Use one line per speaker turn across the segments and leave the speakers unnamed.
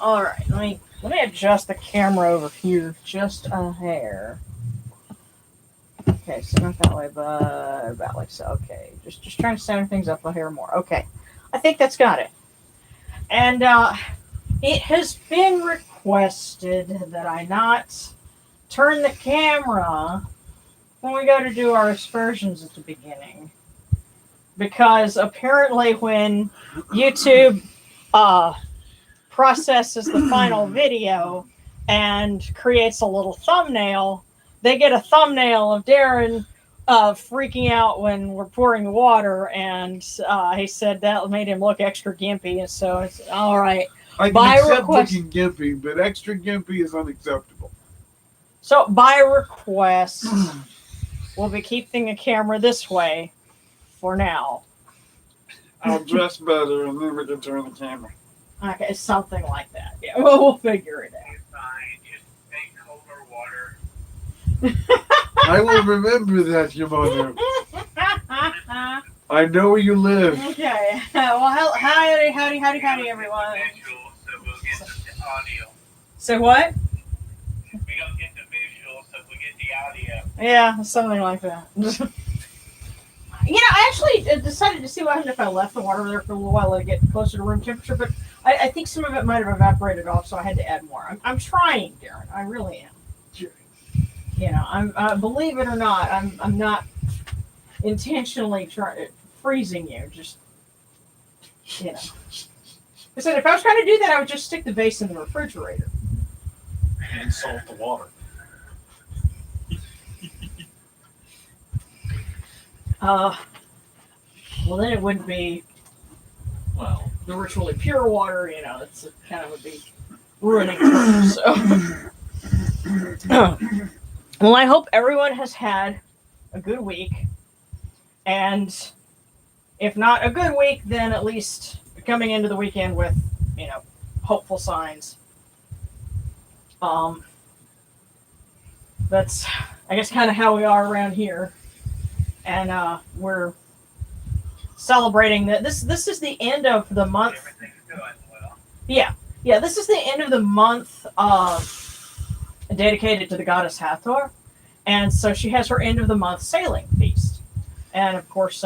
All right, let me adjust the camera over here just a hair. Okay, so not that way, but about like so. Okay, just trying to center things up a hair more. Okay, I think that's got it. And it has been requested that I not turn the camera when we go to do our aspersions at the beginning, because apparently when YouTube processes the final video and creates a little thumbnail, they get a thumbnail of Darren freaking out when we're pouring the water, and he said that made him look extra gimpy, and so it's all right.
I can accept looking gimpy, but extra gimpy is unacceptable.
So by request, we'll be keeping the camera this way for now.
I'll dress better, and then we can turn the camera.
Okay, something like that. Yeah, we'll figure it out.
Fine, just take colder water.
I will remember that, your mother. I know where you live.
Okay. Well, howdy, everyone.
Visual, so we'll get the audio.
So what?
We don't get the visual, so we get the audio.
Yeah, something like that. I actually decided to see what happened if I left the water there for a little while, let it get closer to room temperature, but I think some of it might have evaporated off, so I had to add more. I'm trying, Darren. I really am. I'm believe it or not, I'm not intentionally freezing you. Just I said if I was trying to do that, I would just stick the vase in the refrigerator
and salt the water.
Well, then it wouldn't be the ritually pure water. It's kind of would be ruining it. So, well, I hope everyone has had a good week, and if not a good week, then at least coming into the weekend with hopeful signs. That's I guess kind of how we are around here. And we're celebrating that this is the end of the month.
Everything's going well.
Yeah, this is the end of the month dedicated to the goddess Hathor, and so she has her end of the month sailing feast. And of course,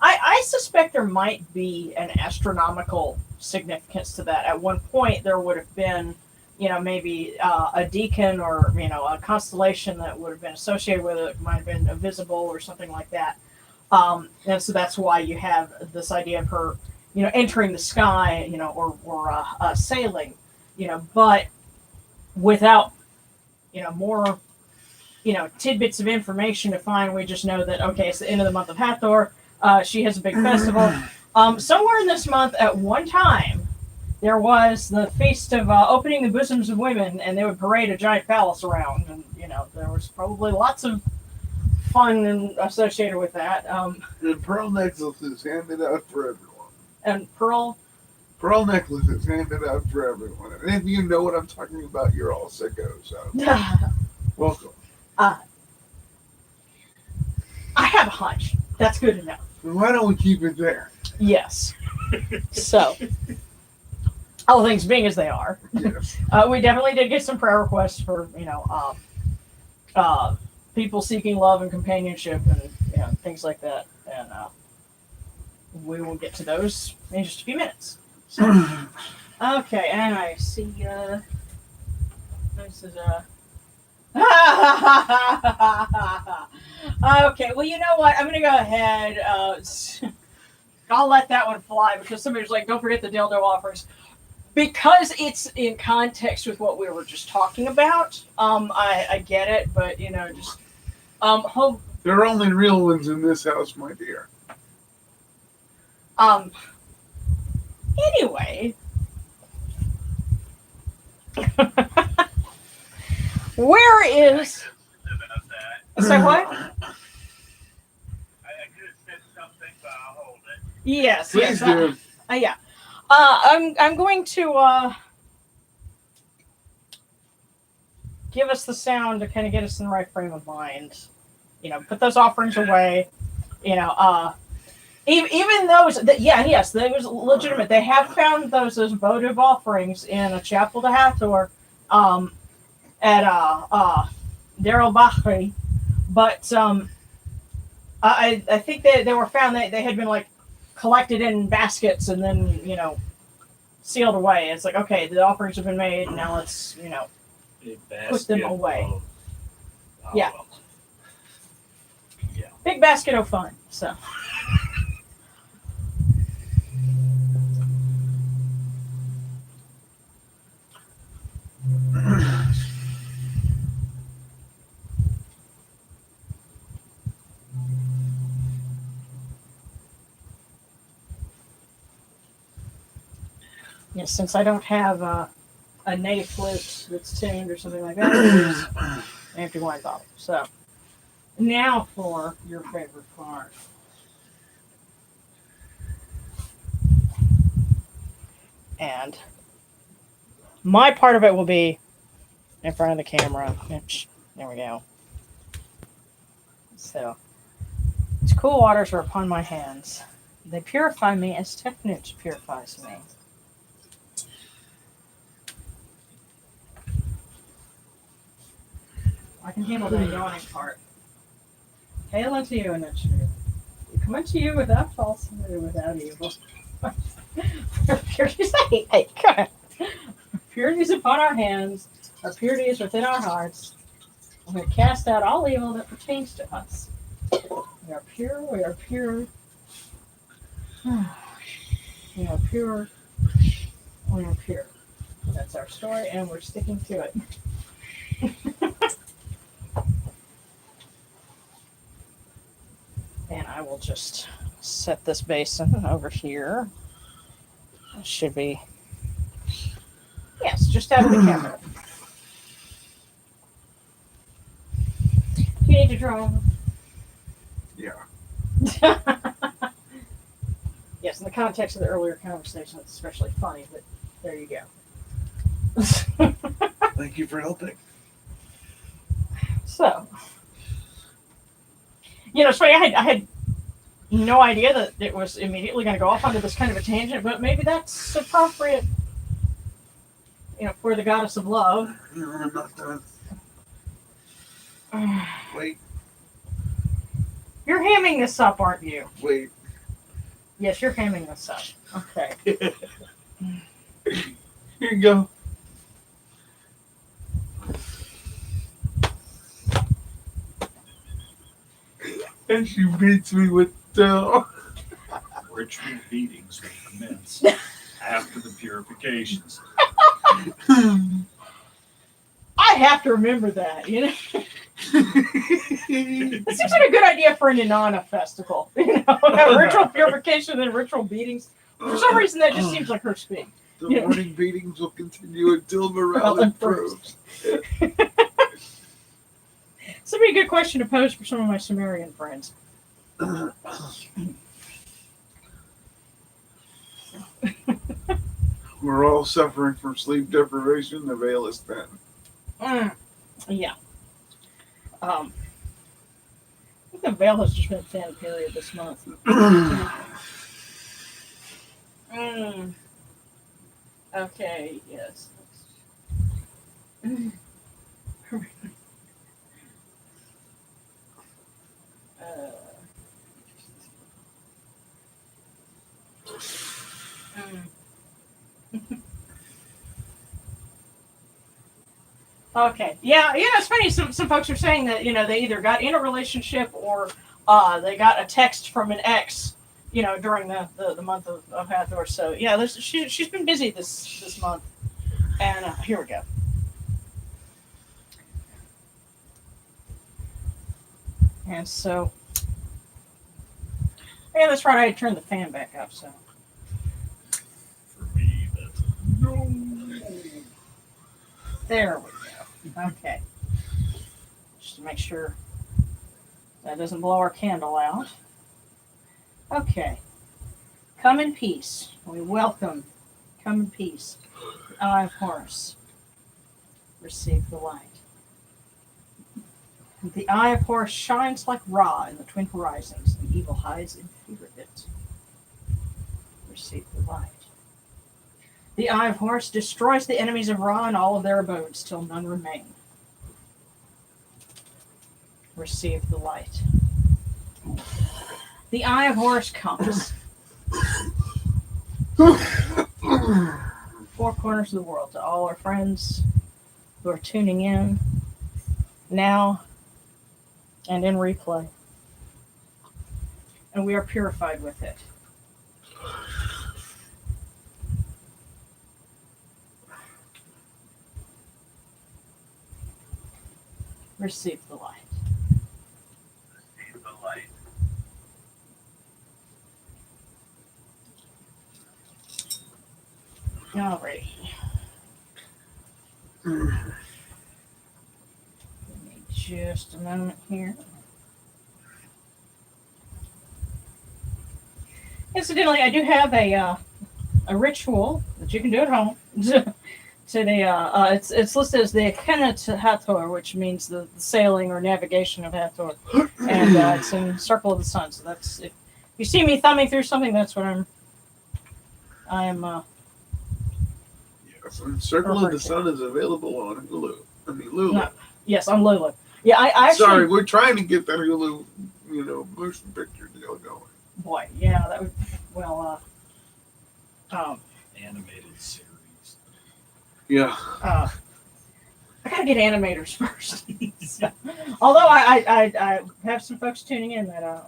I suspect there might be an astronomical significance to that. At one point, there would have been maybe a deacon or, a constellation that would have been associated with it, might have been visible or something like that. And so that's why you have this idea of her, entering the sky, or sailing, but without, more, tidbits of information to find. We just know that, okay, it's the end of the month of Hathor. She has a big festival. Somewhere in this month at one time, there was the feast of opening the bosoms of women, and they would parade a giant palace around, and there was probably lots of fun associated with that.
The pearl necklaces handed out for everyone.
And pearl
necklaces handed out for everyone. And if you know what I'm talking about, you're all sickos. So welcome.
I have a hunch. That's good enough.
Why don't we keep it there?
Yes. So. All things being as they are,
yes.
We definitely did get some prayer requests for people seeking love and companionship and things like that, and we will get to those in just a few minutes. So, okay, and I see this is okay. Well, you know what? I'm gonna go ahead. I'll let that one fly because somebody's like, "Don't forget the dildo offers." Because it's in context with what we were just talking about, I get it, but just hope.
There are only real ones in this house, my dear.
Anyway, where is?
About that.
So what?
I could have said something, but I'll hold it.
Yes.
Please
yes.
do.
Yeah. I'm going to give us the sound to kind of get us in the right frame of mind. Put those offerings away. Even those, yes, they was legitimate. They have found those votive offerings in a chapel to Hathor, um, at Daryl Bahri, but I think they were found that they had been like collected in baskets and then sealed away. It's like, okay, the offerings have been made. Now let's
A
put them
basket
away.
of-
Yeah.
Yeah.
Big basket of fun. So. Yes, since I don't have a native flute that's tuned or something like that, I use an empty wine bottle. So now for your favorite part. And my part of it will be in front of the camera. There we go. So, its cool waters are upon my hands. They purify me as Tefnut purifies me. I can handle the yawning part. Hail unto you, Initiative. We come unto you without falsehood, without evil. Purity is hey, come on. Purity is upon our hands. Our purity is within our hearts. We're going to cast out all evil that pertains to us. We are pure. We are pure. We are pure. We are pure. That's our story, and we're sticking to it. And I will just set this basin over here. It should be, yes, just out of the camera. Do you need to draw?
Yeah.
Yes, in the context of the earlier conversation, it's especially funny, but there you go.
Thank you for helping.
So, it's funny, I had no idea that it was immediately going to go off onto this kind of a tangent, but maybe that's appropriate, for the goddess of love.
I'm not done. Wait,
You're hamming this up, aren't you?
wait.
Yes, you're hamming this up. Okay.
Here you go. And she beats me with the
Ritual beatings will commence after the purifications.
I have to remember that, That seems like a good idea for an Inanna festival. Have ritual purification and ritual beatings. For some reason, that just seems like her speak.
The morning beatings will continue until morale improves.
This would be a good question to pose for some of my Sumerian friends.
We're all suffering from sleep deprivation. The veil is thin.
Yeah. I think the veil has just been thin, period, this month. Okay, yes. Okay. Yeah, it's funny. Some folks are saying that, they either got in a relationship or they got a text from an ex, during the month of Hathor. So, yeah, she's been busy this month. And here we go. And so, yeah, that's right. I had turned the fan back up, so.
For me, that's no.
There we go. Okay. Just to make sure that doesn't blow our candle out. Okay. Come in peace. We welcome. Come in peace. Eye of Horus. Receive the light. The eye of Horus shines like Ra in the twin horizons. The evil hides in fear of it. Receive the light. The eye of Horus destroys the enemies of Ra and all of their abodes till none remain. Receive the light. The eye of Horus comes. Four corners of the world, to all our friends who are tuning in now and in replay. And we are purified with it. Receive the light.
Receive the light.
Alrighty. Give me just a moment here. Incidentally, I do have a ritual that you can do at home. To the it's listed as the Kemetic Hathor, which means the sailing or navigation of Hathor, and it's in Circle of the Sun. So that's if you see me thumbing through something, that's what I am.
Yes, and Circle of the Sun is available on Hulu. I mean Lulu.
No, yes, I'm Lulu. Yeah, I actually.
Sorry, we're trying to get that Hulu, motion picture deal going.
Boy, yeah, that would. Well,
Animated series.
Yeah.
I gotta get animators first. So, although I have some folks tuning in that I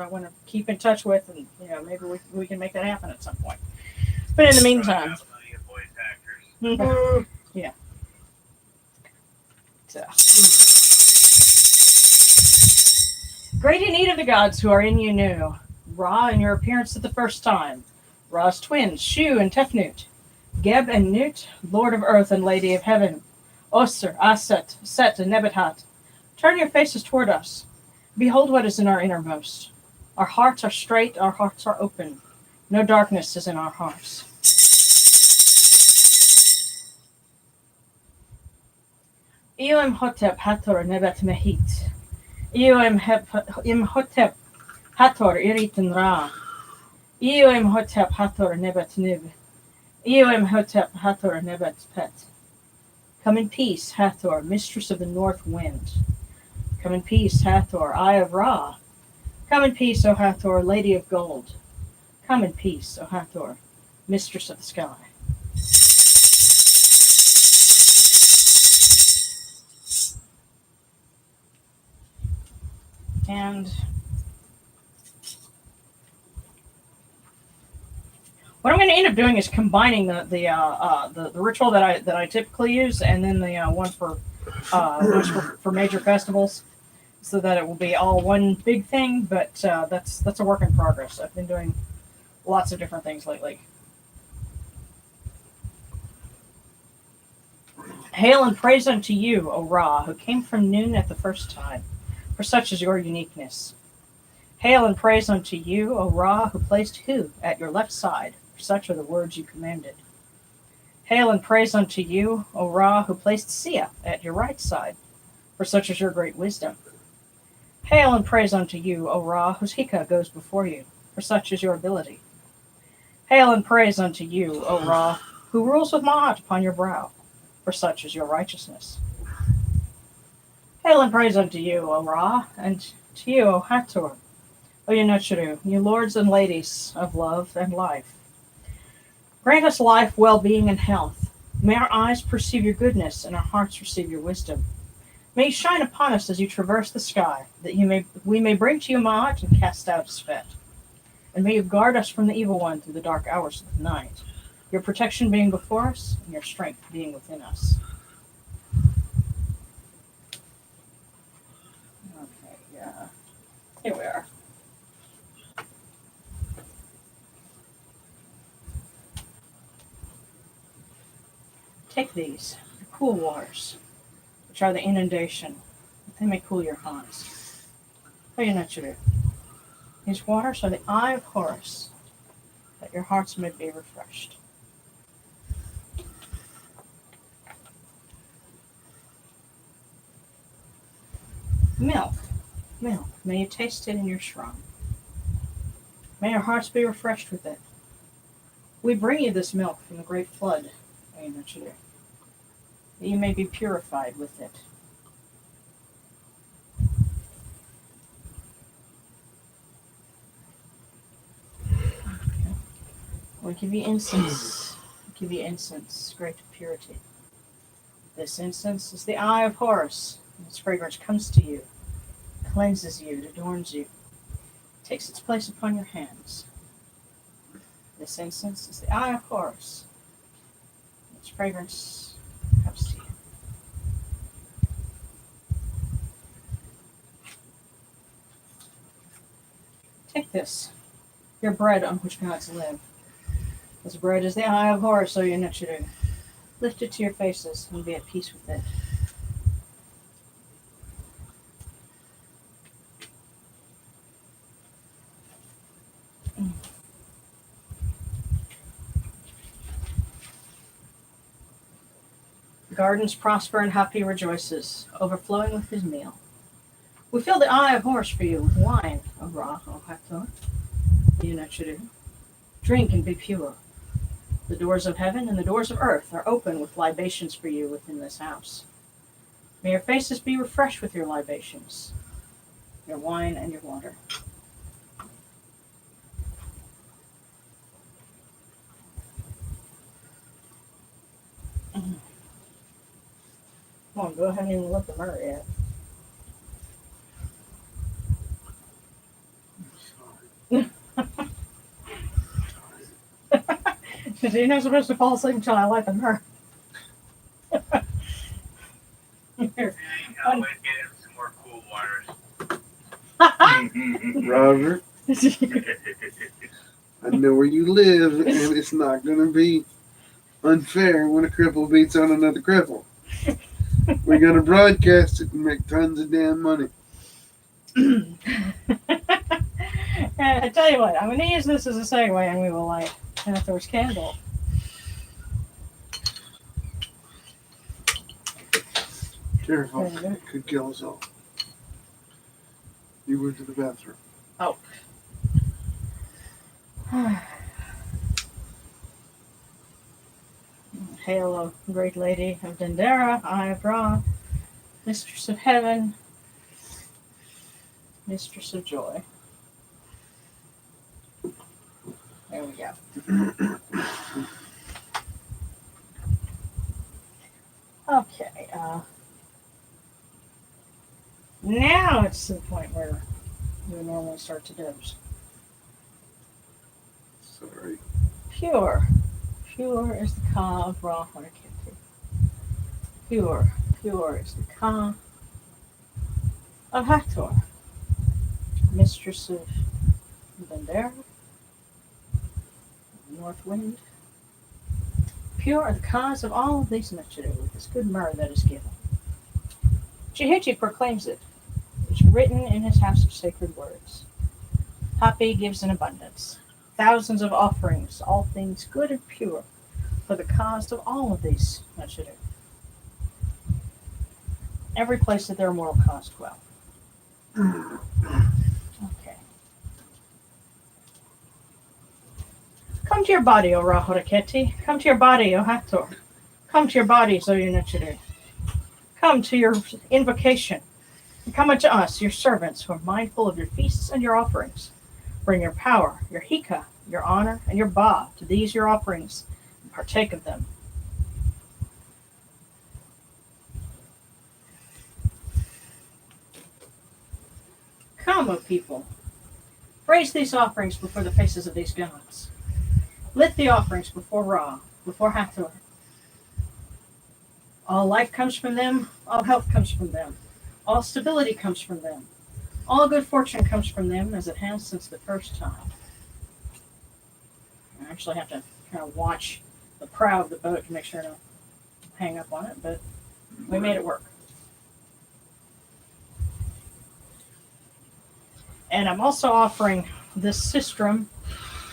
want to keep in touch with, and maybe we can make that happen at some point. But in the meantime,
Out plenty of voice actors.
yeah. So, great in need of the gods who are in you new. Ra in your appearance at the first time. Ra's twins, Shu and Tefnut. Geb and Nut, Lord of Earth and Lady of Heaven. Osir, Aset, Set, and Nebatat. Turn your faces toward us. Behold what is in our innermost. Our hearts are straight, our hearts are open. No darkness is in our hearts. Io Imhotep Hathor Nebet Mehit. Io Imhotep Hathor Iritan Ra. Io Imhotep Hathor Nebet Nib. Io Imhotep Hathor Nebet Pet. Come in peace, Hathor, mistress of the north wind. Come in peace, Hathor, eye of Ra. Come in peace, O Hathor, lady of gold. Come in peace, O Hathor, mistress of the sky. And what I'm going to end up doing is combining the ritual that I typically use, and then the one for major festivals, so that it will be all one big thing. But that's a work in progress. I've been doing lots of different things lately. Hail and praise unto you, O Ra, who came from noon at the first time, for such is your uniqueness. Hail and praise unto you, O Ra, who placed Hu at your left side, for such are the words you commanded. Hail and praise unto you, O Ra, who placed Sia at your right side, for such is your great wisdom. Hail and praise unto you, O Ra, whose Hika goes before you, for such is your ability. Hail and praise unto you, O Ra, who rules with Ma'at upon your brow, for such is your righteousness. Hail and praise unto you, O Ra, and to you, O Hathor, O Yanochuru, you lords and ladies of love and life. Grant us life, well-being, and health. May our eyes perceive your goodness and our hearts receive your wisdom. May you shine upon us as you traverse the sky, that we may bring to you Ma'at and cast out Svet. And may you guard us from the evil one through the dark hours of the night, your protection being before us and your strength being within us. Okay, here we are. Take these, the cool waters, which are the inundation, that they may cool your hearts. These waters are the eye of Horus, that your hearts may be refreshed. Milk, milk, may you taste it in your shrine. May your hearts be refreshed with it. We bring you this milk from the great flood, that you may be purified with it. We give you incense. We give you incense, great purity. This incense is the eye of Horus. Its fragrance comes to you, cleanses you, adorns you, takes its place upon your hands. This incense is the eye of Horus. Its fragrance comes to you. Take this, your bread on which gods live. This bread is the eye of Horus, so you do. Lift it to your faces and be at peace with it. The gardens prosper and Happy rejoices, overflowing with his meal. We fill the eye of Horus for you with wine, O Ra, O Hathor. You drink and be pure. The doors of heaven and the doors of earth are open with libations for you within this house. May your faces be refreshed with your libations, your wine and your water. Come on, go ahead and even look at her yet. Because you're not supposed to fall asleep until I light the mirror. Here.
I'll wait get him some more cool waters.
Roger, I know where you live, and it's not going to be unfair when a cripple beats on another cripple. We're going to broadcast it and make tons of damn money.
I tell you what, I'm going to use this as a segue and we will light Hathor's candle.
Careful, it could kill us all. You went to the bathroom.
Oh. Hail, O great lady of Dendera, Eye of Ra, mistress of heaven, mistress of joy. There we go. Okay, now it's to the point where we normally start to doze.
Sorry.
Pure. Pure is the Ka of Ra Haraketi. Pure. Pure is the Ka of Hathor, mistress of Bandera, North Wind. Pure are the cause of all of these Nechidu with this good myrrh that is given. Jehichi proclaims it. It's written in his house of sacred words. Hapi gives in abundance. Thousands of offerings, all things good and pure, for the cause of all of these Nechidu. Every place that their mortal cause dwell. Okay. Come to your body, O Ra Haraketi. Come to your body, O Hathor. Come to your body, Zoyu Nechidu. Come to your invocation. And come unto us, your servants, who are mindful of your feasts and your offerings. Bring your power, your hika, your honor, and your ba to these your offerings, and partake of them. Come, O people. Raise these offerings before the faces of these gods. Lift the offerings before Ra, before Hathor. All life comes from them, all health comes from them, all stability comes from them, all good fortune comes from them, as it has since the first time. I actually have to kind of watch the prow of the boat to make sure I don't hang up on it, but we made it work. And I'm also offering this sistrum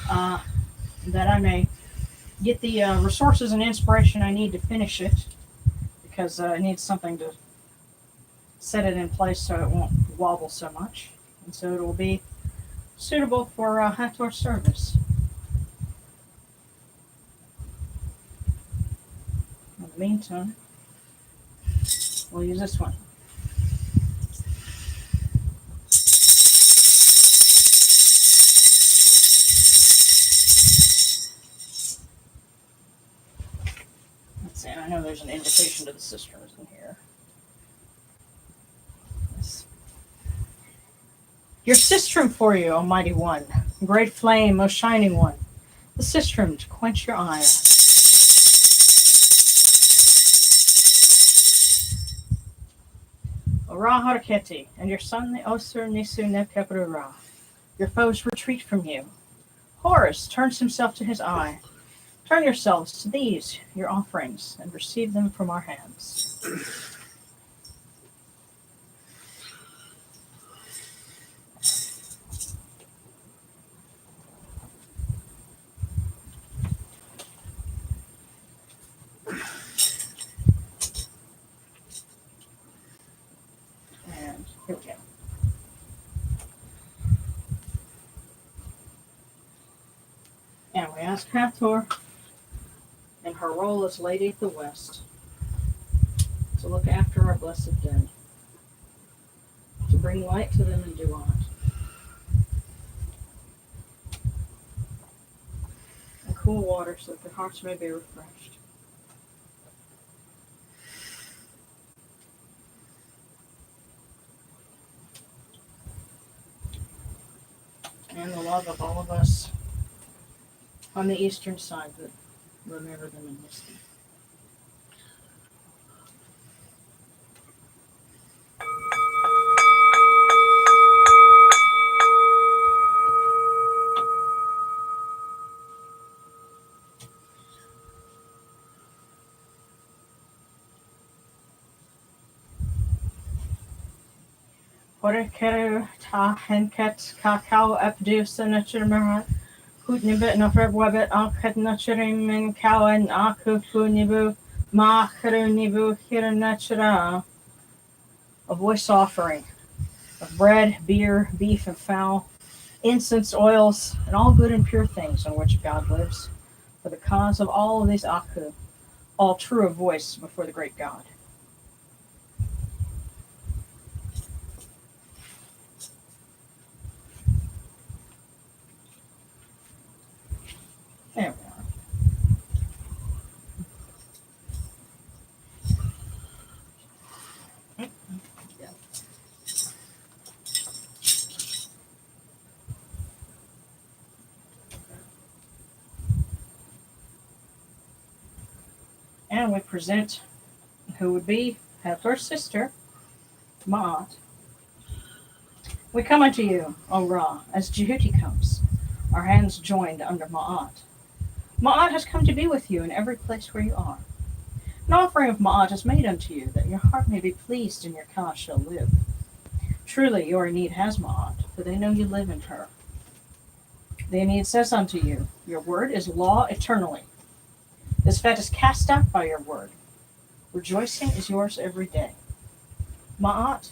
that I may get the resources and inspiration I need to finish it, because I need something to set it in place so it won't wobble so much, and so it will be suitable for Hathor service. In the meantime, we'll use this one. Let's see, I know there's an invitation to the sisters in here. Yes. Your sistrum for you, Almighty One, great flame, most shining one, the sistrum to quench your ire. Ora Haraketi, and your son the Osir Nisu Nebkebrura. Your foes retreat from you. Horus turns himself to his eye. Turn yourselves to these, your offerings, and receive them from our hands. And here we go. And we ask Hathor, in her role as Lady of the West, to look after our blessed dead, to bring light to them in due honor, and cool water so that their hearts may be refreshed. And the love of all of us on the eastern side that remember them in history. Horekeru ta henket kakao epdu senachurmara kutnibet no webet alket naturim min kawan akufu nibu macheru nibu hiranachara. A voice offering of bread, beer, beef, and fowl, incense, oils, and all good and pure things on which God lives, for the cause of all of these Aku, all true of voice before the great God. There we are. And we present who would be Hathor's sister, Ma'at. We come unto you, O Ra, as Jehuti comes, our hands joined under Ma'at. Ma'at has come to be with you in every place where you are. An offering of Ma'at is made unto you, that your heart may be pleased and your Ka shall live. Truly, your need has Ma'at, for they know you live in her. The Aeneid says unto you, your word is law eternally. This fat is cast out by your word. Rejoicing is yours every day. Ma'at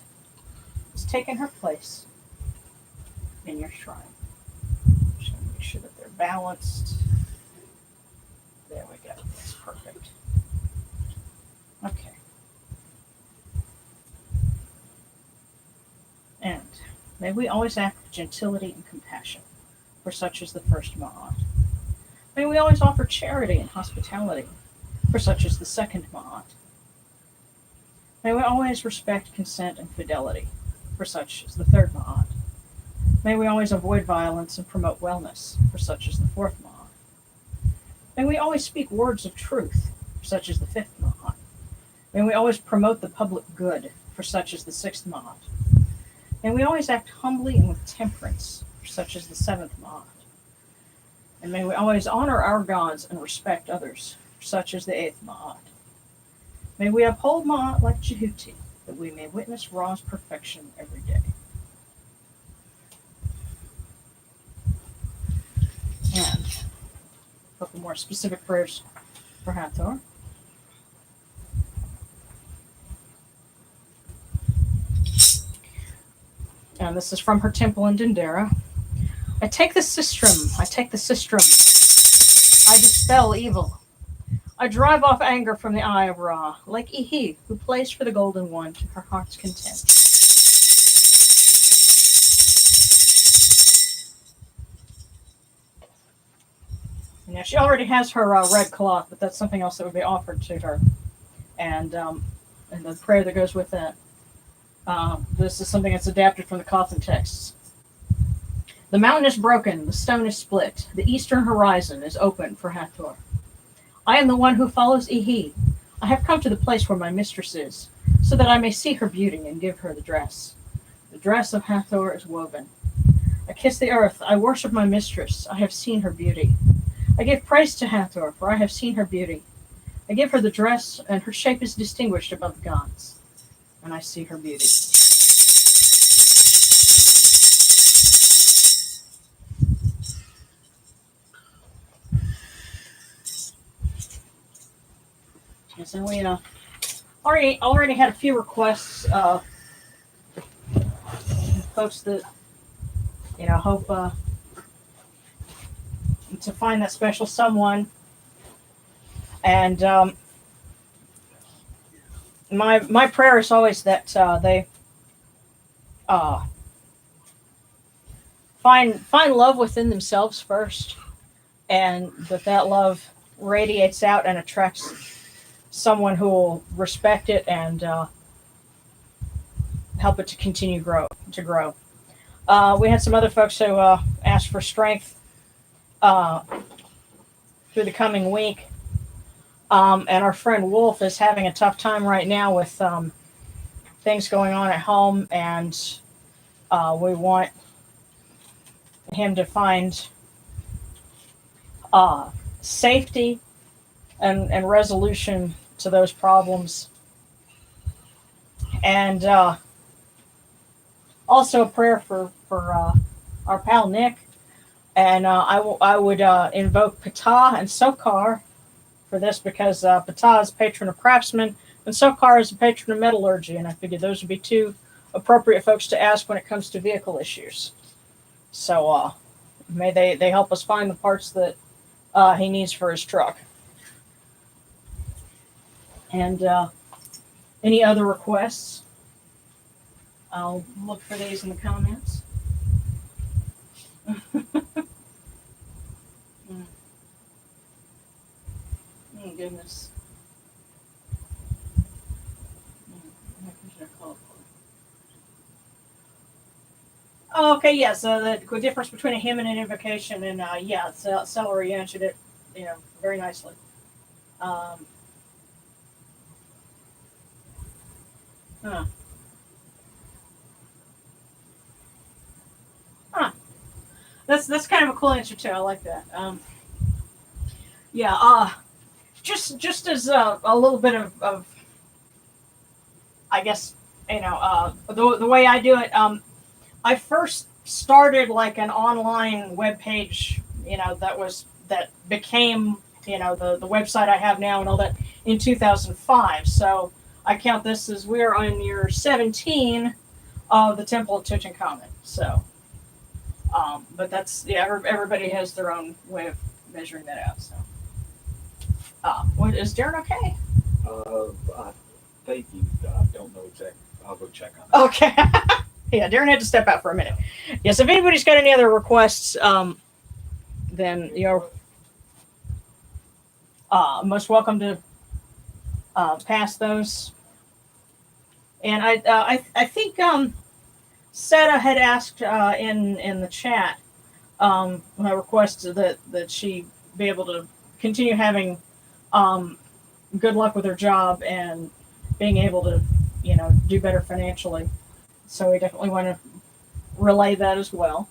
has taken her place in your shrine. Just going to make sure that they're balanced. There we go. That's perfect. Okay. And may we always act with gentility and compassion, for such is the first Ma'at. May we always offer charity and hospitality, for such is the second Ma'at. May we always respect consent and fidelity, for such is the third Ma'at. May we always avoid violence and promote wellness, for such is the fourth Ma'at. May we always speak words of truth, for such is the fifth Ma'at. May we always promote the public good, for such is the sixth Ma'at. May we always act humbly and with temperance, for such is the seventh Ma'at. And may we always honor our gods and respect others, for such is the eighth Ma'at. May we uphold Ma'at like Jehuti, that we may witness Ra's perfection every day. And a couple more specific prayers for Hathor. And this is from her temple in Dendera. I take the sistrum. I take the sistrum. I dispel evil. I drive off anger from the eye of Ra, like Ihi, who plays for the Golden One to her heart's content. Now, she already has her red cloth, but that's something else that would be offered to her. And the prayer that goes with that. This is something that's adapted from the Cothan texts. The mountain is broken, the stone is split, the eastern horizon is open for Hathor. I am the one who follows Ihi. I have come to the place where my mistress is, so that I may see her beauty and give her the dress. The dress of Hathor is woven. I kiss the earth, I worship my mistress, I have seen her beauty. I give praise to Hathor, for I have seen her beauty. I give her the dress, and her shape is distinguished above the gods. And I see her beauty. And so we already had a few requests. Folks that hope to find that special someone, and my prayer is always that they find love within themselves first, and that love radiates out and attracts someone who will respect it and help it to continue to grow. We had some other folks who asked for strength through the coming week. And our friend Wolf is having a tough time right now with things going on at home, and we want him to find safety and resolution to those problems. And also a prayer for our pal Nick. And I would invoke Ptah and Sokar for this, because Ptah is patron of craftsmen and Sokar is a patron of metallurgy, and I figured those would be two appropriate folks to ask when it comes to vehicle issues. So may they help us find the parts that he needs for his truck. And any other requests? I'll look for these in the comments. Oh, goodness. Oh, okay, yeah, so the difference between a hymn and an invocation, and Celery answered it, very nicely. Huh. Huh. That's kind of a cool answer too. I like that. Just as a little bit of I guess the way I do it. I first started like an online web page, that became the website I have now and all that in 2005. So I count this as we're on year 17 of the Temple of Tutankhamun. So, but that's everybody has their own way of measuring that out. So, what is Darren okay?
I think you. I don't know exactly. I'll go check on that.
Okay. Yeah, Darren had to step out for a minute. Yes, if anybody's got any other requests, then you're most welcome to pass those. And I think Seta had asked in the chat a request that she be able to continue having good luck with her job and being able to do better financially. So we definitely want to relay that as well.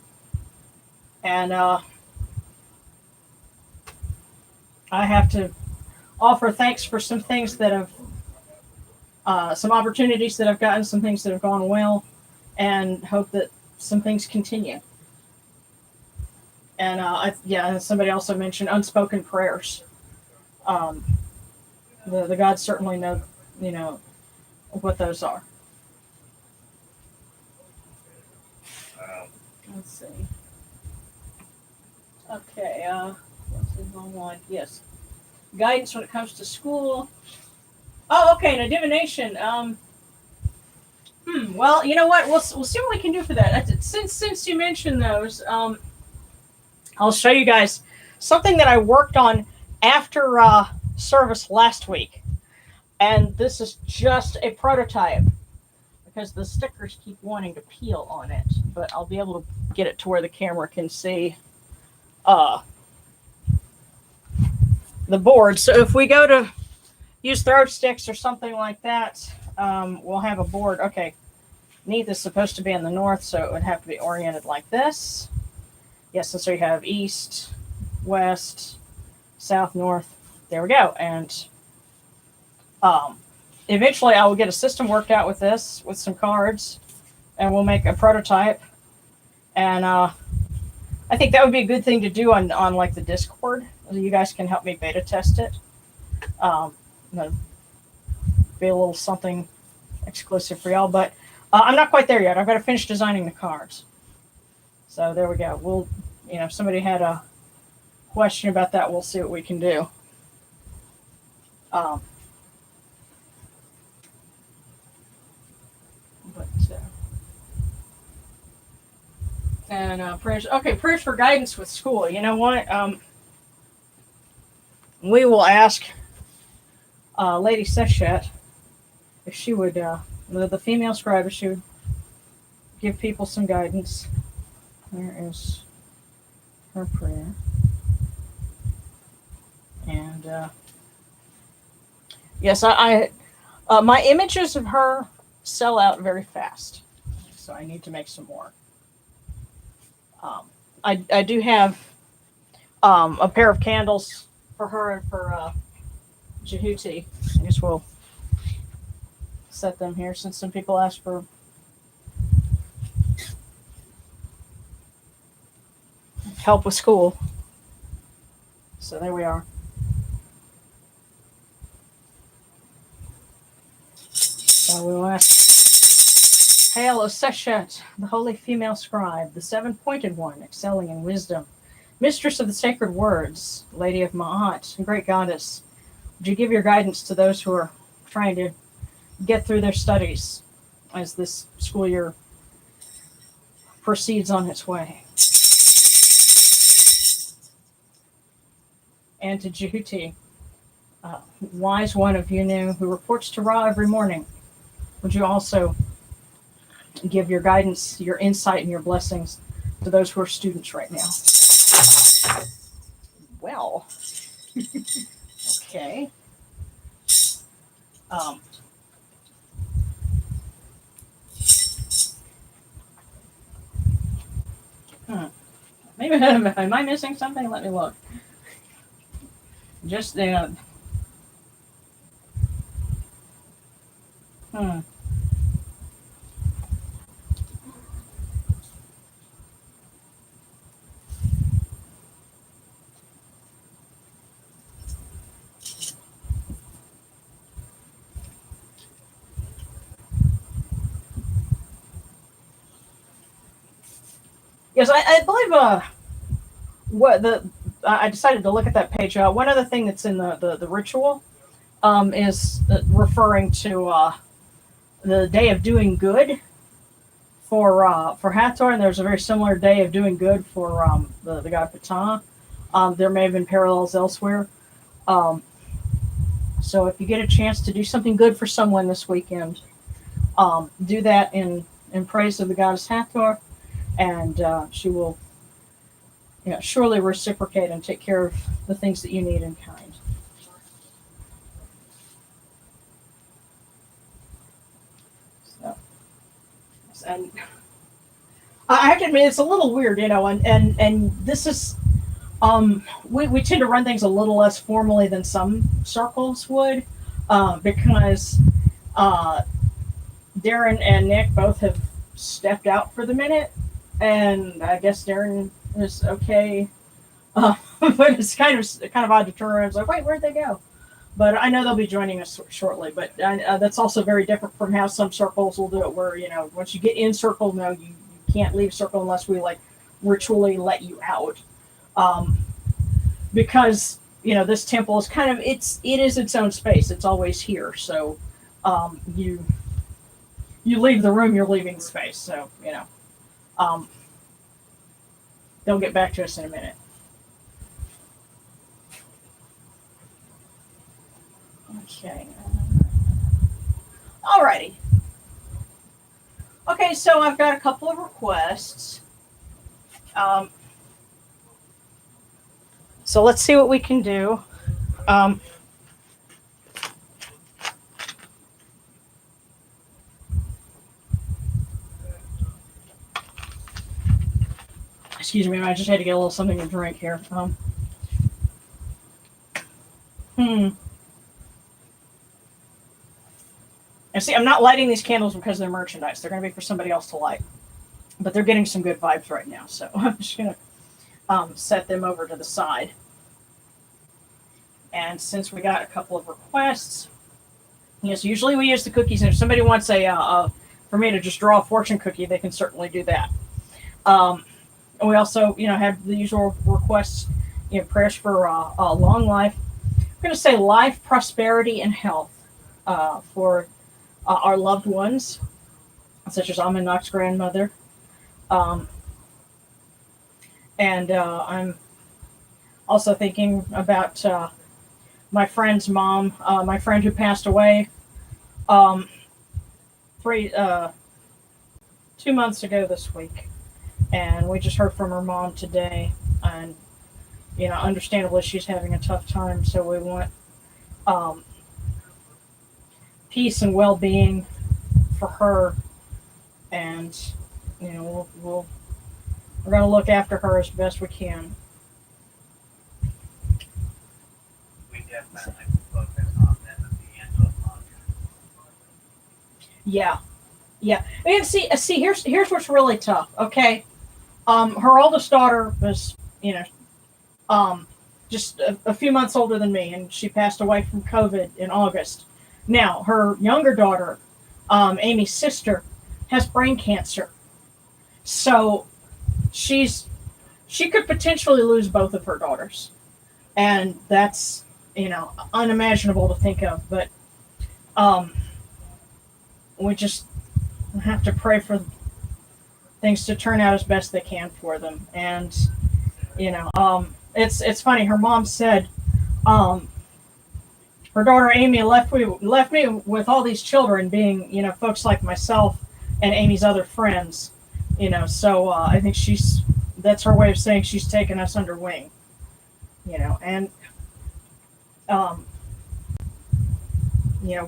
And I have to offer thanks for some things that have, some opportunities that I've gotten, some things that have gone well, and hope that some things continue. And and somebody also mentioned unspoken prayers. The gods certainly know, what those are. Let's see. Okay, what's the wrong one? Yes. Guidance when it comes to school. Oh, okay, now divination. Well, you know what? We'll see what we can do for that. Since you mentioned those, I'll show you guys something that I worked on after service last week, and this is just a prototype because the stickers keep wanting to peel on it, but I'll be able to get it to where the camera can see the board. So if we go to use throw sticks or something like that, we'll have a board. Okay, Neath is supposed to be in the north, so it would have to be oriented like this. Yes, and so you have east, west, south, north. There we go. And eventually I will get a system worked out with this, with some cards, and we'll make a prototype. And I think that would be a good thing to do on like the Discord. You guys can help me beta test it. Be a little something exclusive for y'all, but I'm not quite there yet. I've got to finish designing the cards. So there we go. We'll, if somebody had a question about that, we'll see what we can do. Prayers. Okay, prayers for guidance with school. You know what? We will ask Lady Sechet if she would, the female scribe, if she would give people some guidance. There is her prayer. And yes, I my images of her sell out very fast, so I need to make some more. I do have a pair of candles for her and for Jehuti. I guess we'll set them here since some people asked for help with school. So there we are. So we will ask, Hail, O Sechet, the holy female scribe, the seven-pointed one, excelling in wisdom, mistress of the sacred words, lady of Ma'at, and great goddess, would you give your guidance to those who are trying to get through their studies as this school year proceeds on its way? And to Jehuti, wise one of Yunu, who reports to Ra every morning, would you also give your guidance, your insight, and your blessings to those who are students right now? Well, okay. Maybe am I missing something? Let me look. Just yes, I believe I decided to look at that page. One other thing that's in the ritual is referring to the day of doing good for Hathor, and there's a very similar day of doing good for the god Ptah. There may have been parallels elsewhere. So if you get a chance to do something good for someone this weekend, do that in praise of the goddess Hathor, and she will surely reciprocate and take care of the things that you need in kind. So, and I have to admit, it's a little weird, and this is, we tend to run things a little less formally than some circles would, because Darren and Nick both have stepped out for the minute, and I guess Darren is okay, but it's kind of odd to turn around. It's like, wait, where'd they go? But I know they'll be joining us shortly. But that's also very different from how some circles will do it, where once you get in circle, no, you can't leave circle unless we like ritually let you out. Um, because this temple is kind of it is its own space. It's always here. So you leave the room, you're leaving the space. So um, they'll get back to us in a minute. Okay. Alrighty. Okay, so I've got a couple of requests. So let's see what we can do. Excuse me, I just had to get a little something to drink here. And see, I'm not lighting these candles because they're merchandise. They're going to be for somebody else to light. But they're getting some good vibes right now. So I'm just going to set them over to the side. And since we got a couple of requests, yes, usually we use the cookies. And if somebody wants for me to just draw a fortune cookie, they can certainly do that. And we also, have the usual requests, prayers for long life. I'm going to say life, prosperity, and health for our loved ones, such as Amanak's grandmother. And I'm also thinking about my friend's mom, my friend who passed away 2 months ago this week. And we just heard from her mom today. And, understandably, she's having a tough time. So we want peace and well-being for her. And, we're going to look after her as best we can.
We definitely focus on them at the end of the month.
Yeah. And see, here's what's really tough. Okay. Her oldest daughter was, just a few months older than me, and she passed away from COVID in August. Now, her younger daughter, Amy's sister, has brain cancer. So she could potentially lose both of her daughters. And that's, unimaginable to think of. But we just have to pray for things to turn out as best they can for them. And, it's funny. Her mom said, her daughter Amy left me with all these children being, folks like myself and Amy's other friends, so I think that's her way of saying she's taken us under wing, and,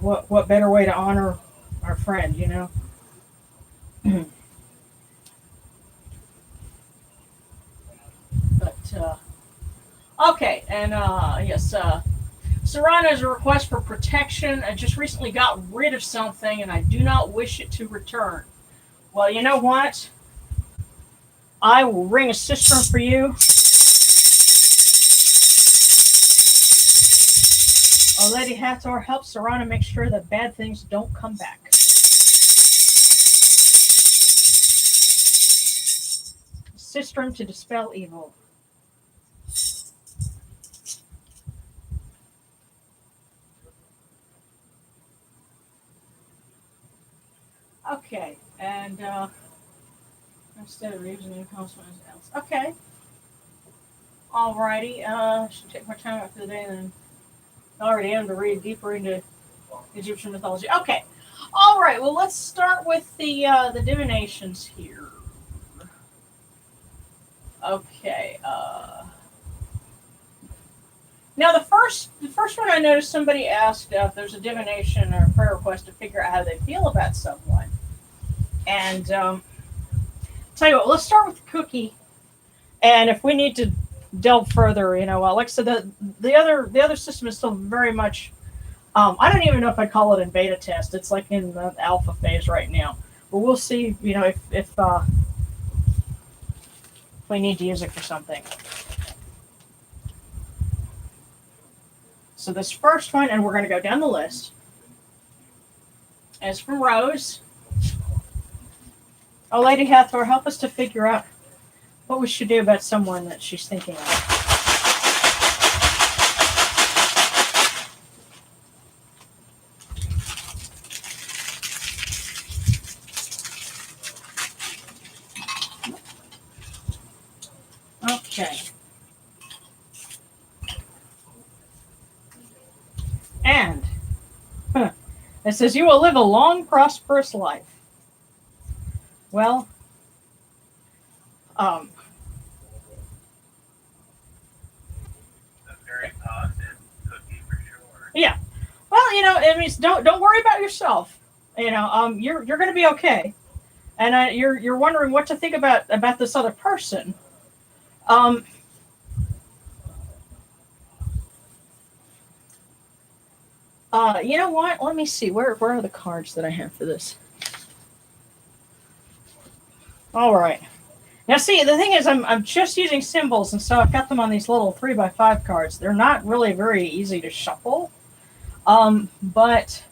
what better way to honor our friend, But, okay, and, yes, Serrano has a request for protection. I just recently got rid of something and I do not wish it to return. Well, you know what? I will ring a cistern for you. Oh, Lady Hathor, help Serrano make sure that bad things don't come back. Cistern to dispel evil. Okay, and instead of using the consonant else. Okay. Alrighty. Should take more time after the day than I already am to read deeper into Egyptian mythology. Okay. All right. Well, let's start with the divinations here. Okay. Now the first one I noticed somebody asked if there's a divination or a prayer request to figure out how they feel about someone. And tell you what, let's start with the cookie. And if we need to delve further, like I said, the other system is still very much. I don't even know if I'd call it in beta test. It's like in the alpha phase right now. But we'll see, if we need to use it for something. So this first one, and we're going to go down the list, is from Rose. Oh, Lady Hathor, help us to figure out what we should do about someone that she's thinking of. Okay. And it says you will live a long, prosperous life. Well,
A very positive cookie for sure.
yeah. Well, it means don't worry about yourself. You're going to be okay. And you're wondering what to think about this other person. You know what? Let me see. Where are the cards that I have for this? All right. Now, see, the thing is, I'm just using symbols, and so I've got them on these little 3x5 cards. They're not really very easy to shuffle, but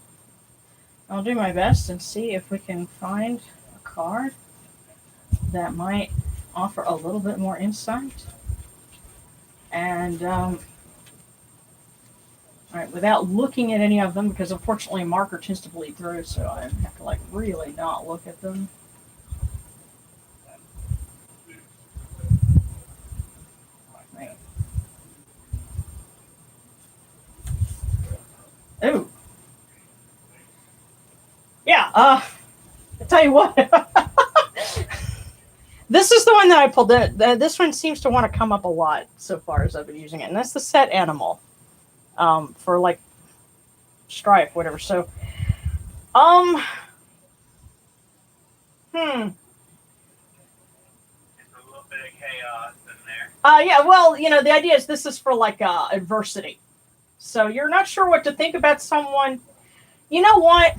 I'll do my best and see if we can find a card that might offer a little bit more insight. And all right, without looking at any of them, because unfortunately a marker tends to bleed through, so I have to really not look at them. Right. Ooh. Yeah, I tell you what. This is the one that I pulled. This one seems to want to come up a lot so far as I've been using it, and that's the set animal. For strife, whatever. So,
It's a little bit of chaos in there.
Yeah. Well, the idea is this is for adversity. So you're not sure what to think about someone. You know what?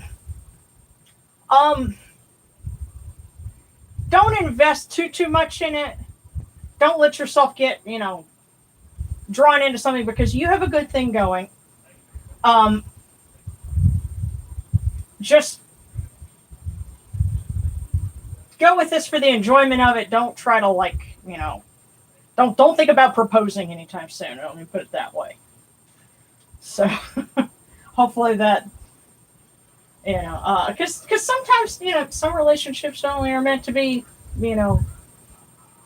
Don't invest too much in it. Don't let yourself get drawn into something because you have a good thing going. Just go with this for the enjoyment of it. Don't try to don't think about proposing anytime soon. Let me put it that way. So hopefully that because sometimes some relationships only are meant to be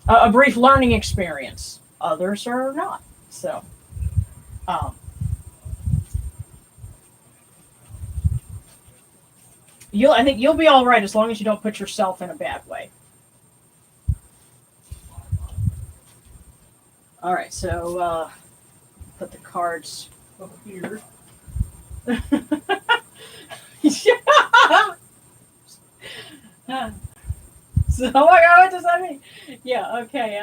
a brief learning experience. Others are not. So I think you'll be all right as long as you don't put yourself in a bad way. All right, so put the cards over here. So, oh my God, what does that mean? Yeah, okay.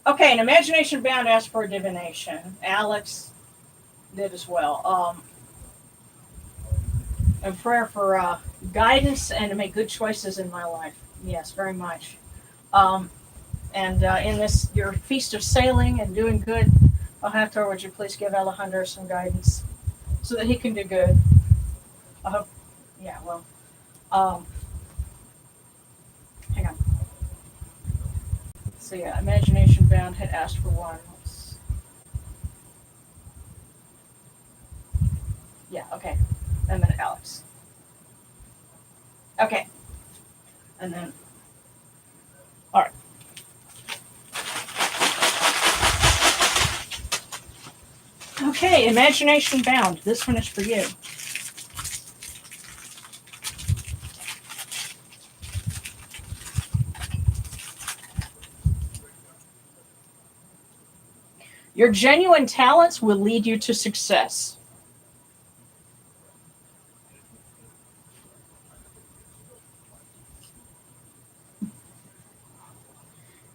Okay, an imagination bound asked for a divination. Alex did as well. A prayer for guidance and to make good choices in my life. Yes, very much. And in this, your feast of sailing and doing good, Hathor, would you please give Alejandro some guidance so that he can do good? I hope. Yeah, well. Hang on. So yeah, Imagination Bound had asked for one. Yeah, okay. And then Alex. Okay. And then, all right. Okay, Imagination Bound. This one is for you. Your genuine talents will lead you to success.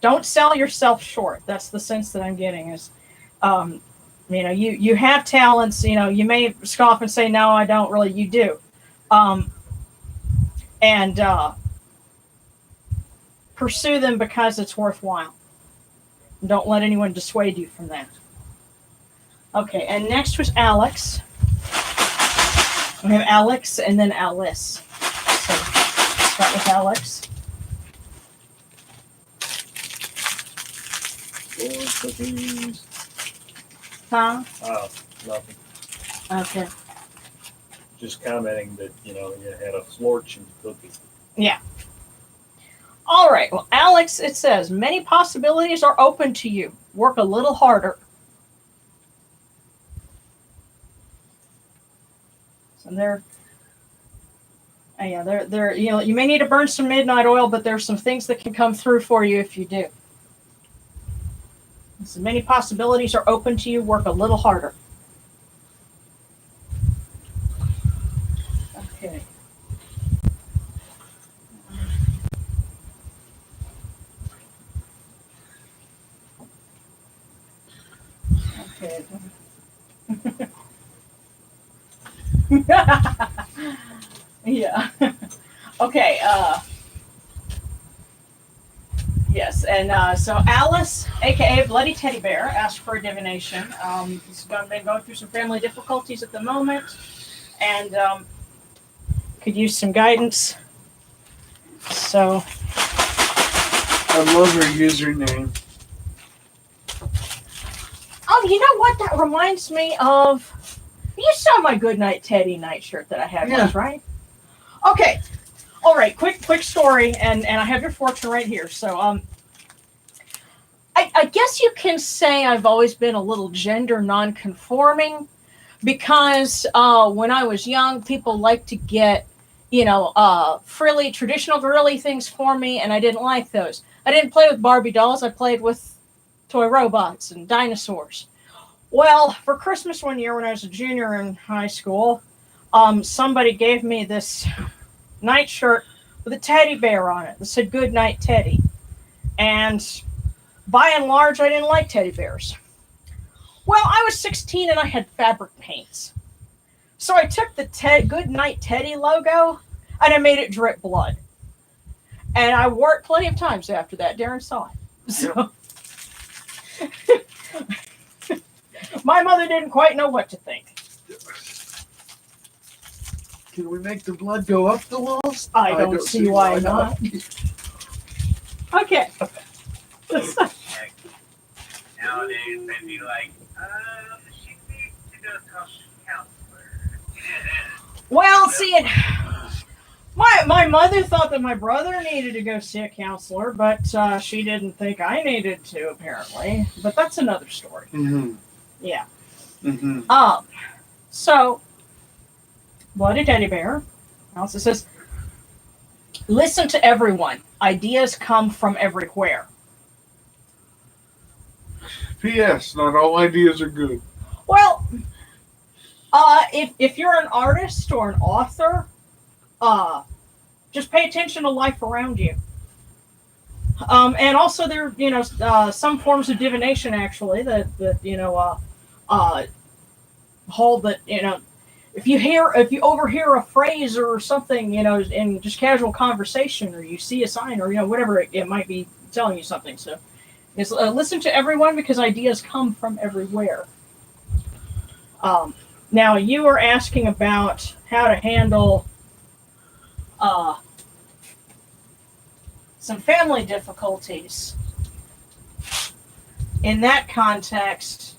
Don't sell yourself short. That's the sense that I'm getting is, you have talents, you may scoff and say, no, I don't really, you do. And pursue them because it's worthwhile. Don't let anyone dissuade you from that. Okay, and next was Alex. We have Alex and then Alice. So start with Alex.
Four cookies.
Huh?
Oh, nothing.
Okay.
Just commenting that, you had a fortune cookie.
All right. Well, Alex, it says many possibilities are open to you. Work a little harder. So they're you may need to burn some midnight oil, but there's some things that can come through for you if you do. So many possibilities are open to you. Work a little harder. Okay. Okay. Yeah. Okay. Yes, and so Alice, aka Bloody Teddy Bear, asked for a divination. He's been going through some family difficulties at the moment, and could use some guidance. So,
I love her username.
oh, you know what? That reminds me of. You saw my Goodnight Teddy nightshirt that I had once, right? Okay. All right. Quick story, and I have your fortune right here. So, I guess you can say I've always been a little gender non-conforming because when I was young, people liked to get, frilly, traditional girly things for me, and I didn't like those. I didn't play with Barbie dolls. I played with toy robots and dinosaurs. Well, for Christmas one year when I was a junior in high school, somebody gave me this nightshirt with a teddy bear on it that said "Good Night, Teddy," and by and large, I didn't like teddy bears. Well, I was 16 and I had fabric paints. So I took the Good Night Teddy logo and I made it drip blood. And I wore it plenty of times after that. Darren saw it. So my mother didn't quite know what to think.
Can we make the blood go up the walls?
I don't see why not. Okay.
Nowadays, they'd be like, she needs to go talk to a counselor.
Well, see, my mother thought that my brother needed to go see a counselor, but she didn't think I needed to, apparently. But that's another story.
Mm-hmm.
Yeah.
Mm-hmm.
So, Bloody Teddy Bear also says, listen to everyone. Ideas come from everywhere.
P.S. Not all ideas are good.
Well, if you're an artist or an author, just pay attention to life around you. And also there, some forms of divination actually that hold that, if you overhear a phrase or something, in just casual conversation, or you see a sign, or whatever, it might be telling you something. So, listen to everyone because ideas come from everywhere. Now you are asking about how to handle some family difficulties. In that context,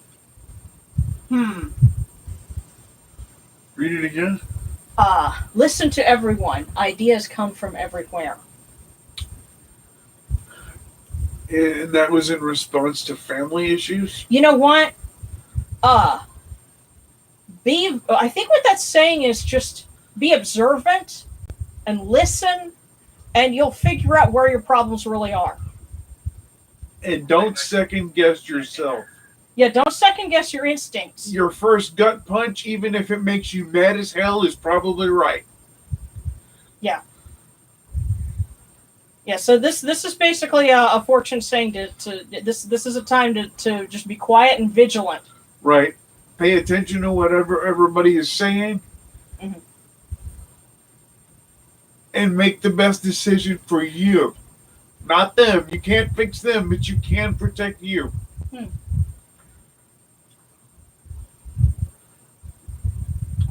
Read it again.
listen to everyone. Ideas come from everywhere.
And that was in response to family issues?
You know what? I think what that's saying is just be observant and listen, and you'll figure out where your problems really are.
And don't second guess yourself.
Yeah, don't second guess your instincts.
Your first gut punch, even if it makes you mad as hell, is probably right.
Yeah. Yeah, so this is basically a fortune saying to this is a time to just be quiet and vigilant.
Right. Pay attention to whatever everybody is saying.
Mm-hmm.
And make the best decision for you. Not them. You can't fix them, but you can protect you.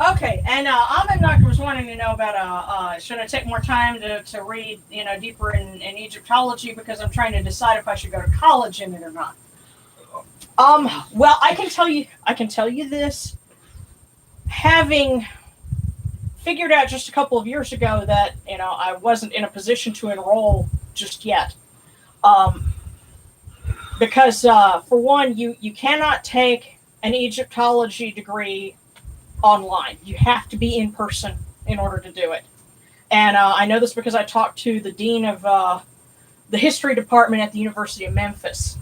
Okay, and Ahmed was wanting to know about should I take more time to read deeper in Egyptology because I'm trying to decide if I should go to college in it or not. Well, I can tell you this, having figured out just a couple of years ago that I wasn't in a position to enroll just yet, because for one, you cannot take an Egyptology degree online. You have to be in person in order to do it. And I know this because I talked to the dean of the history department at the University of Memphis.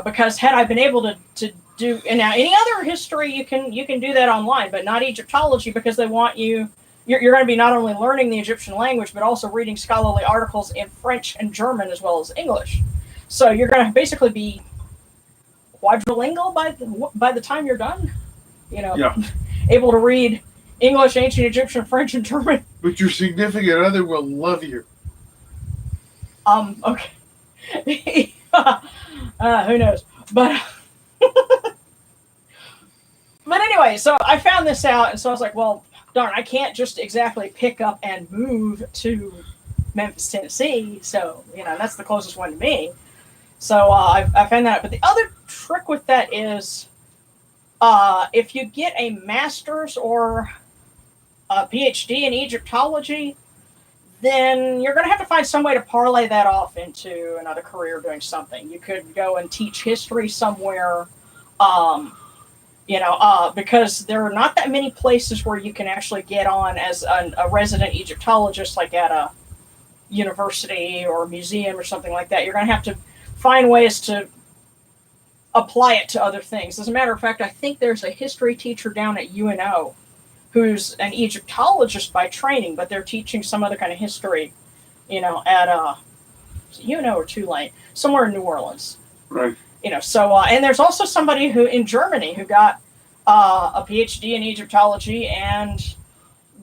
Because had I been able to do, and now any other history you can do that online, but not Egyptology, because they want you're going to be not only learning the Egyptian language but also reading scholarly articles in French and German as well as English. So you're going to basically be quadrilingual by the time you're done.
Yeah.
Able to read English, ancient Egyptian, French, and German.
But your significant other will love you.
Okay. Who knows? But anyway, so I found this out, and so I was like, well, darn, I can't just exactly pick up and move to Memphis, Tennessee. So that's the closest one to me. So I found that out. But the other trick with that is, if you get a master's or a PhD in Egyptology, then you're going to have to find some way to parlay that off into another career doing something. You could go and teach history somewhere, because there are not that many places where you can actually get on as a resident Egyptologist, like at a university or a museum or something like that. You're going to have to find ways to apply it to other things. As a matter of fact, I think there's a history teacher down at UNO who's an Egyptologist by training, but they're teaching some other kind of history, at UNO or Tulane, somewhere in New Orleans.
Right.
So and there's also somebody who in Germany who got a PhD in Egyptology, and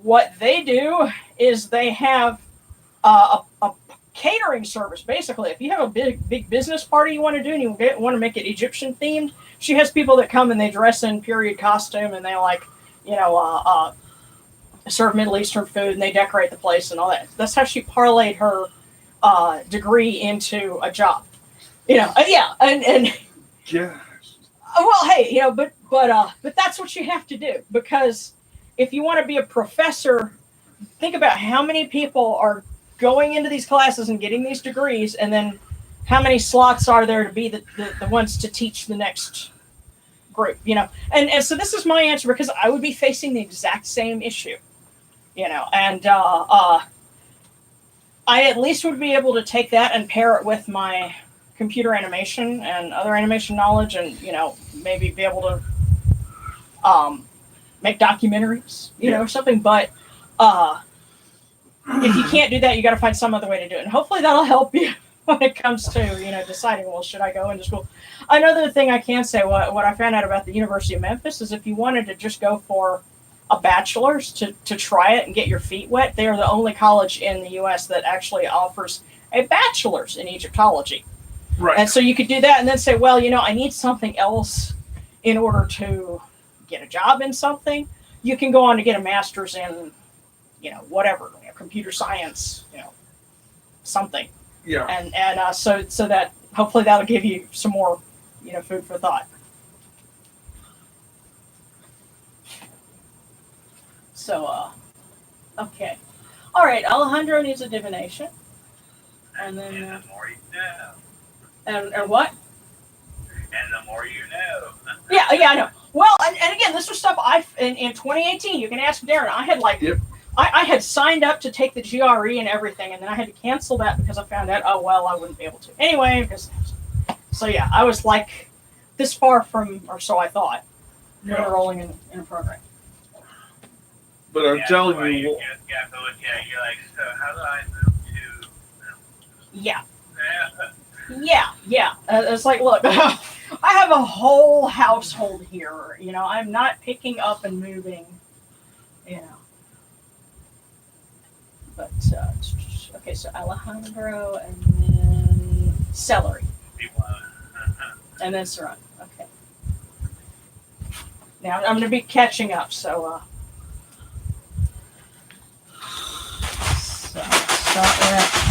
what they do is they have a catering service. Basically, if you have a big business party you want to do and you want to make it Egyptian themed, she has people that come and they dress in period costume and they serve Middle Eastern food and they decorate the place and all that. That's how she parlayed her degree into a job. Yeah, and
Gosh.
well, hey, but that's what you have to do, because if you want to be a professor, think about how many people are going into these classes and getting these degrees, and then how many slots are there to be the ones to teach the next group, and so this is my answer, because I would be facing the exact same issue, and I at least would be able to take that and pair it with my computer animation and other animation knowledge, and maybe be able to make documentaries, or something. But if you can't do that, you got to find some other way to do it, and hopefully that'll help you when it comes to deciding, well, should I go into school? Another thing I can say, what I found out about the University of Memphis, is if you wanted to just go for a bachelor's to try it and get your feet wet, they are the only college in the U.S. that actually offers a bachelor's in Egyptology.
Right.
And so you could do that and then say, well, I need something else in order to get a job in something. You can go on to get a master's in, whatever, computer science, something.
Yeah.
And so that hopefully that'll give you some more, food for thought. So, okay. All right, Alejandro needs a divination. And then...
And the more you know.
And what?
And the more you know.
Yeah, I know. Well, and again, this was stuff in 2018. You can ask Darren. I had
Yep.
I had signed up to take the GRE and everything, and then I had to cancel that because I found out, oh well, I wouldn't be able to anyway. So yeah, I was like this far from, or so I thought, enrolling in a program.
But I'm telling you,
You have to look at it. You're like, so how do I move to?
Yeah. It's like, look, I have a whole household here. I'm not picking up and moving. But okay, so Alejandro and then celery, and then Saran. Okay. Now I'm going to be catching up. So start with.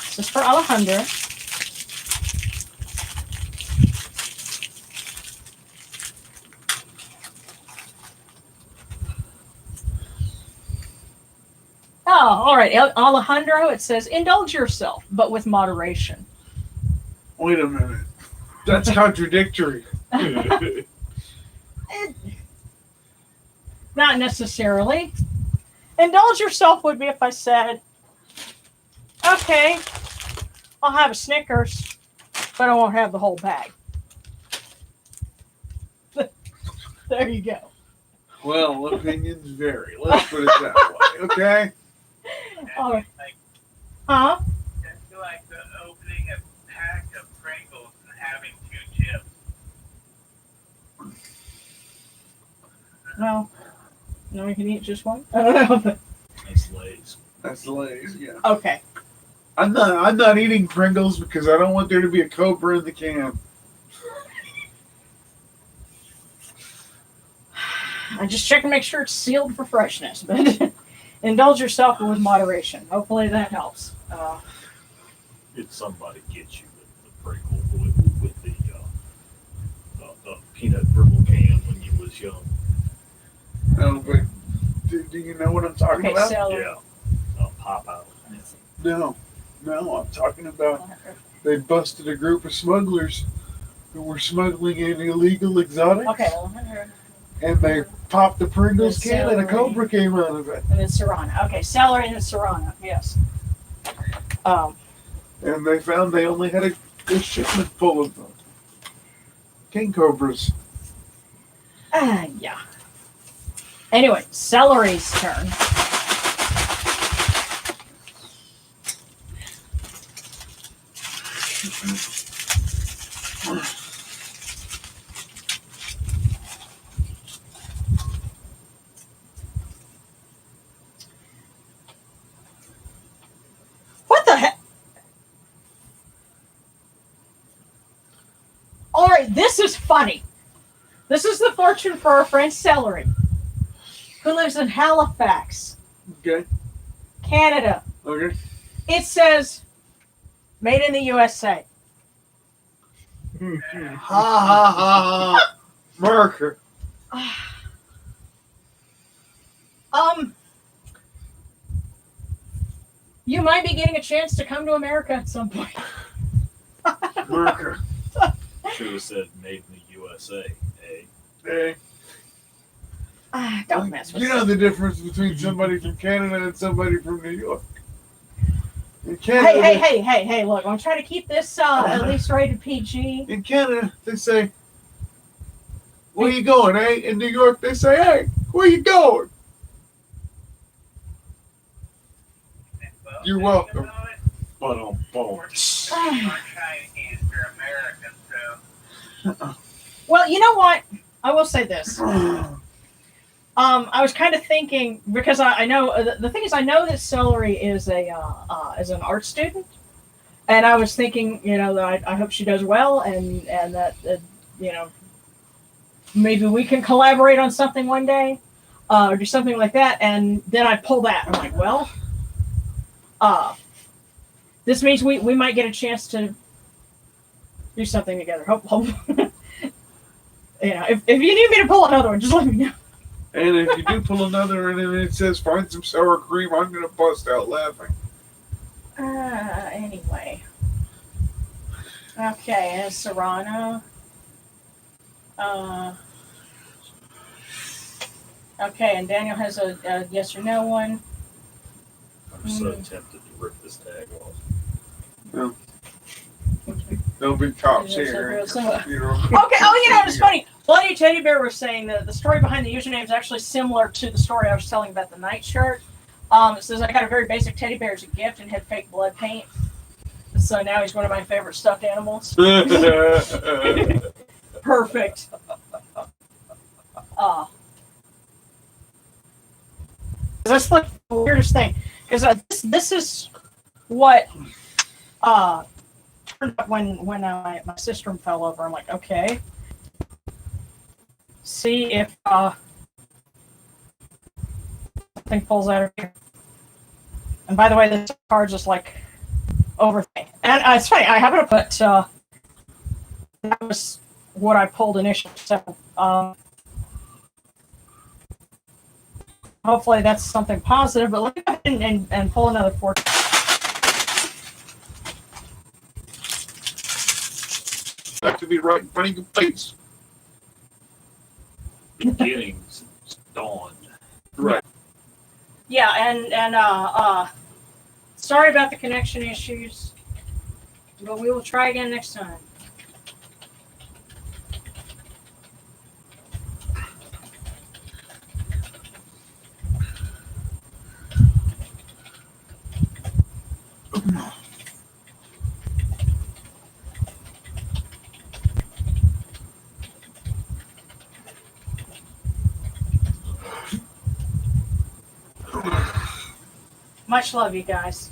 This is for Alejandra. Oh, all right. Alejandro, it says, indulge yourself, but with moderation.
Wait a minute. That's contradictory.
Not necessarily. Indulge yourself would be if I said, okay, I'll have a Snickers, but I won't have the whole bag. There you go.
Well, opinions vary. Let's put it that way, okay?
All right.
Like,
Huh?
that's like the opening a pack of Pringles and having 2 chips.
Well, no, we can eat just one. I don't know. But,
That's Lay's.
That's Lay's, yeah.
okay.
I'm not eating Pringles because I don't want there to be a Cobra in the can.
I just check and make sure it's sealed for freshness, but indulge yourself with moderation. Hopefully that helps.
Did somebody get you the Pringle with the peanut brittle can when you was young?
No, but do you know what I'm talking
Okay,
about?
so
Yeah. Pop out.
No, I'm talking about they busted a group of smugglers who were smuggling in illegal exotics.
okay,
And they popped the Pringles
The
can and a
celery.
Cobra came out of it.
and then Serrano. Okay, celery and Serrano. Yes.
And they found they only had a shipment full of them. King Cobras.
Yeah. Anyway, celery's turn. What the heck? All right, this is funny. This is the fortune for our friend Celery, who lives in Halifax,
Okay.
Canada.
Okay.
It says, made in the USA.
Ha ha ha. Marker.
You might be getting a chance to come to America at some point.
Marker.
Should have said made in the USA. Eh?
Hey.
Don't mess with
You know the difference between somebody from Canada and somebody from New York. In Canada,
Hey, look, I'm trying to keep this at least rated PG.
In Canada, they say, "Where you going, eh?" In New York, they say, "Hey, where you going?"
Well,
You're
think
welcome.
about it,
Boom.
we're Chinese, we're American, so
Well, you know what? I will say this. I was kind of thinking because I know the thing is I know that Celery is an art student, and I was thinking that I hope she does well and that maybe we can collaborate on something one day or do something like that. And then I pull that. I'm like, well, this means we might get a chance to do something together. Hope if you need me to pull another one, just let me know.
And if you do pull another one and it says find some sour cream, I'm gonna bust out laughing.
Anyway. Okay, and Serrano. Okay, and Daniel has a yes or no one.
I'm so tempted to rip this tag off.
There'll be cops
Yeah,
here.
so-
You know.
Okay, it's funny. Bloody Teddy Bear was saying that the story behind the username is actually similar to the story I was telling about the nightshirt. It says I got a very basic teddy bear as a gift and had fake blood paint. So now he's one of my favorite stuffed animals. Perfect. That's like the weirdest thing. Because this is what turned up when my sister fell over. I'm like, okay. See if something pulls out of here. And by the way, this card's just like over. And it's funny, I haven't put that was what I pulled initially. So hopefully that's something positive. But let me go ahead and pull another fortune.
That could be right in front of your face.
Beginnings dawned.
Right.
Yeah, and sorry about the connection issues, but we will try again next time. Much love, you guys.